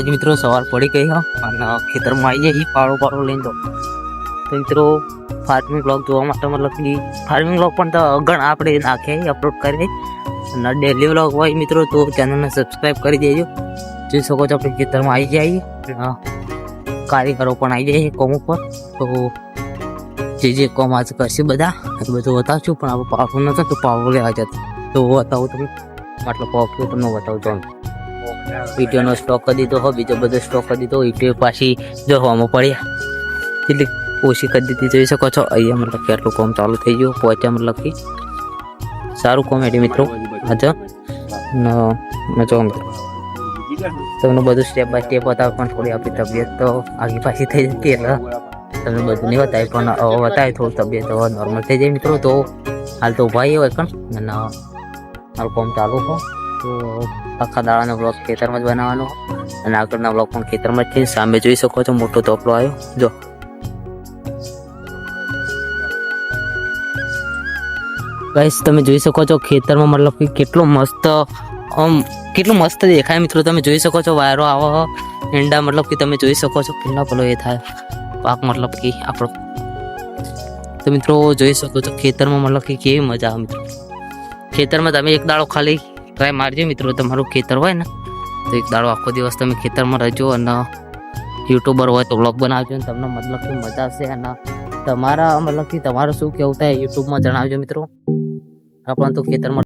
જ મિત્રો સવાર પડી ગઈ હા અને ખેતરમાં આવી જઈએ પાળો લઈને તો મિત્રો ફાર્મિંગ બ્લોગ જોવા માટે મતલબ કે ફાર્મિંગ બ્લોગ પણ તો અગણ આપણે નાખીએ અપલોડ કરીએ અને ડેલી બ્લોગ હોય મિત્રો તો ચેનલને સબસ્ક્રાઈબ કરી દેજો. જોઈ શકો છો આપણે ખેતરમાં આવી જઈએ કારીગરો પણ આવી જાય કોમ ઉપર તો જે કોમ આજ કરશે બધા એ બધું બતાવશું પણ આપણે પાવર નતો તો પાવર લેવા જતો તો બતાવું તમને મતલબ પાવર તમને બતાવું છું. ઈટીઓનો સ્ટોક કરી દીધો હો બીજો બધો સ્ટોક કરી દીધો ઈટીઓ પાછી જો હવામાં પડ્યા કેટલી ઓછી કરી દીધી જોઈ શકો છો. અહીંયા મતલબ કે આટલું કામ ચાલુ થઈ ગયું પહોંચ્યા મતલબ કે સારું કોમેડી મિત્રો આજે જો મિત્રો તમને બધું સ્ટેપ બાય સ્ટેપ બતાવે પણ થોડી આપણી તબિયત તો આગી પાછી થઈ જતી એટલે તમને બધું નહીં બતાવે પણ બતાવે થોડું તબિયત હવે નોર્મલ થઈ જાય મિત્રો. તો હાલ તો ઉભા હોય પણ અને મારું કામ ચાલુ હો તો આખા દાડાનો બ્લોગ ખેતરમાં જ બનાવવાનો અને આગળના બ્લોગ પણ ખેતરમાં જ છે. સામે જોઈ શકો છો મોટો તોપલો આવ્યો જો ગાઈસ તમે જોઈ શકો છો ખેતરમાં મતલબ કે કેટલું મસ્ત દેખાય મિત્રો. તમે જોઈ શકો છો વાયરો આવો ઈંડા મતલબ કે તમે જોઈ શકો છો કેટલા પેલો એ થાય પાક મતલબ કે આપણો તો મિત્રો જોઈ શકો છો ખેતરમાં મતલબ કે કેવી મજા આવે મિત્રો. ખેતરમાં તમે એક દાડો ખાલી ટ્રાય મારજો મિત્રો. તમારું ખેતર હોય ને તો એક દાડો આખો દિવસ તમે ખેતરમાં રહેજો અને યુટ્યુબર હોય તો વ્લોગ બનાવજો ને તમને મતલબ કે મજા આવશે અને તમારા મતલબ કે તમારું શું કેવું થાય યુટ્યુબમાં જણાવજો મિત્રો. આપણે તો ખેતરમાં